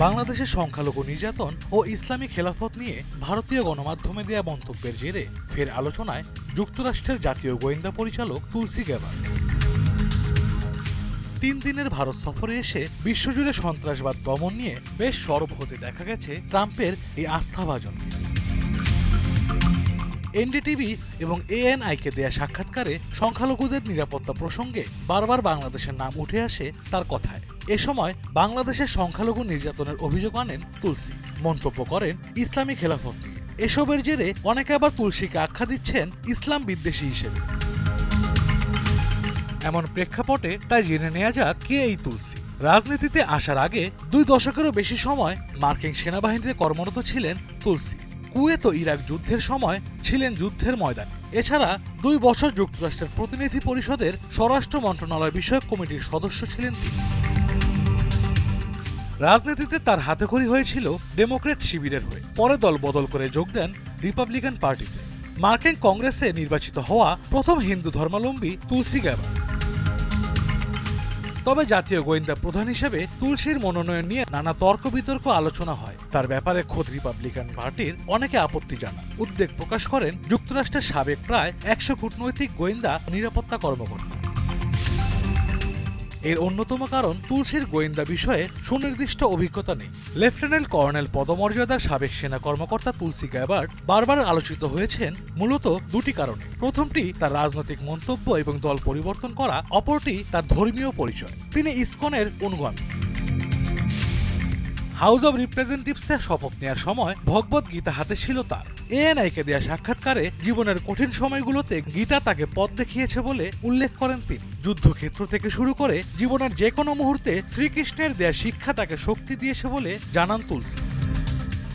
বাংলাদেশের সংখ্যালঘু নির্যাতন ও ইসলামী খেলাফত নিয়ে ভারতীয় গণমাধ্যমে দেয়া মন্তব্যের জেরে ফের আলোচনায় যুক্তরাষ্ট্রের জাতীয় গোয়েন্দা পরিচালক তুলসি গ্যাবার্ড। ৩ দিনের ভারত সফরে এসে বিশ্বজুড়ে সন্ত্রাসবাদ দমন নিয়ে বেশ সরব হতে দেখা গেছে ট্রাম্পের এই আস্থাভাজনকে। এনডিটিভি এবং এএনআইকে দেয়া সাক্ষাৎকারে সংখ্যালঘুদের নিরাপত্তা প্রসঙ্গে বারবার বাংলাদেশের নাম উঠে আসে তার কথায়। এ সময় বাংলাদেশের সংখ্যালঘু নির্যাতনের অভিযোগ আনেন তুলসি, মন্তব্য করেন ইসলামী খেলাফত নিয়ে। এসবের জেরে অনেকে আবার তুলসিকে আখ্যা দিচ্ছেন ইসলাম বিদ্বেষী হিসেবে। এমন প্রেক্ষাপটে তাই জেনে নেওয়া যাক কে এই তুলসি। রাজনীতিতে আসার আগে 2 দশকেরও বেশি সময় মার্কিন সেনাবাহিনীতে কর্মরত ছিলেন তুলসি। কুয়েত ও ইরাক যুদ্ধের সময় ছিলেন যুদ্ধের ময়দানে। এছাড়া 2 বছর যুক্তরাষ্ট্রের প্রতিনিধি পরিষদের স্বরাষ্ট্র মন্ত্রণালয় বিষয়ক কমিটির সদস্য ছিলেন তিনি। রাজনীতিতে তার হাতেখড়ি হয়েছিল ডেমোক্র্যাট শিবিরের হয়ে, পরে দল বদল করে যোগ দেন রিপাবলিকান পার্টিতে। মার্কিন কংগ্রেসে নির্বাচিত হওয়া প্রথম হিন্দু ধর্মাবলম্বী তুলসি গ্যাবার্ড। তবে জাতীয় গোয়েন্দা প্রধান হিসেবে তুলসির মনোনয়ন নিয়ে নানা তর্ক বিতর্ক আলোচনা হয়। তার ব্যাপারে খোদ রিপাবলিকান পার্টির অনেকে আপত্তি জানান, উদ্বেগ প্রকাশ করেন যুক্তরাষ্ট্রের সাবেক প্রায় 100 কূটনৈতিক গোয়েন্দা নিরাপত্তা কর্মকর্তা। এর অন্যতম কারণ তুলসির গোয়েন্দা বিষয়ে সুনির্দিষ্ট অভিজ্ঞতা নেই। লেফটেন্যান্ট কর্নেল পদমর্যাদার সাবেক সেনা কর্মকর্তা তুলসি গ্যাবার্ড বারবার আলোচিত হয়েছেন মূলত 2টি কারণে। প্রথমটি তার রাজনৈতিক মন্তব্য এবং দল পরিবর্তন করা, অপরটি তার ধর্মীয় পরিচয়। তিনি ইসকনের অনুগামী। হাউস অব রিপ্রেজেন্টেটিভসে শপথ নেওয়ার সময় ভগবত গীতা হাতে ছিল তার। এএনআইকে দেয়া সাক্ষাৎকারে জীবনের কঠিন সময়গুলোতে গীতা তাকে পথ দেখিয়েছে বলে উল্লেখ করেন তিনি। যুদ্ধক্ষেত্র থেকে শুরু করে জীবনের যে কোনো মুহূর্তে শ্রীকৃষ্ণের দেয়া শিক্ষা তাকে শক্তি দিয়েছে বলে জানান তুলসি।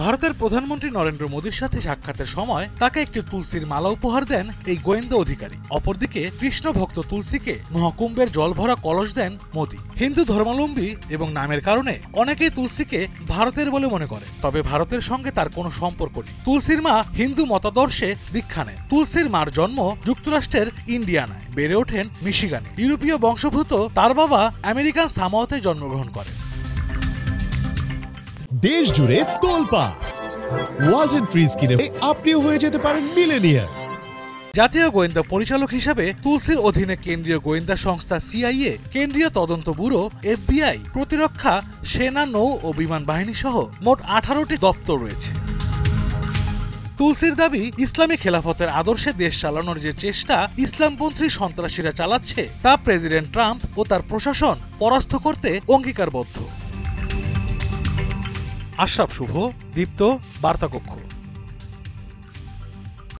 ভারতের প্রধানমন্ত্রী নরেন্দ্র মোদীর সাথে সাক্ষাতের সময় তাকে একটি তুলসির মালা উপহার দেন এই গোয়েন্দা অধিকারী। অপরদিকে কৃষ্ণ ভক্ত তুলসিকে মহাকুম্ভের জল ভরা কলস দেন মোদী। হিন্দু ধর্মাবলম্বী এবং নামের কারণে অনেকেই তুলসিকে ভারতের বলে মনে করে, তবে ভারতের সঙ্গে তার কোনো সম্পর্ক নেই। তুলসির মা হিন্দু মতাদর্শে দীক্ষা নেন। তুলসির মার জন্ম যুক্তরাষ্ট্রের ইন্ডিয়ানায়, বেড়ে ওঠেন মিশিগানে। ইউরোপীয় বংশোদ্ভূত তার বাবা আমেরিকান সামোয়াতে জন্মগ্রহণ করেন। দেশ জুড়ে তোলপা ওয়ালটন ফ্রিজ কিনে আপনিও হয়ে যেতে পারেন মিলেনিয়ার। জাতীয় গোয়েন্দা পরিচালক হিসেবে তুলসির অধীনে কেন্দ্রীয় গোয়েন্দা সংস্থা সিআইএ, কেন্দ্রীয় তদন্ত ব্যুরো এফবিআই, প্রতিরক্ষা, সেনা, নৌ ও বিমান বাহিনী সহ মোট 18টি দপ্তর রয়েছে। তুলসির দাবি, ইসলামী খেলাফতের আদর্শে দেশ চালানোর যে চেষ্টা ইসলামপন্থী সন্ত্রাসীরা চালাচ্ছে তা প্রেসিডেন্ট ট্রাম্প ও তার প্রশাসন পরাস্ত করতে অঙ্গীকারবদ্ধ। আশরাফ শুভ, দীপ্ত, বার্তা কক্ষ।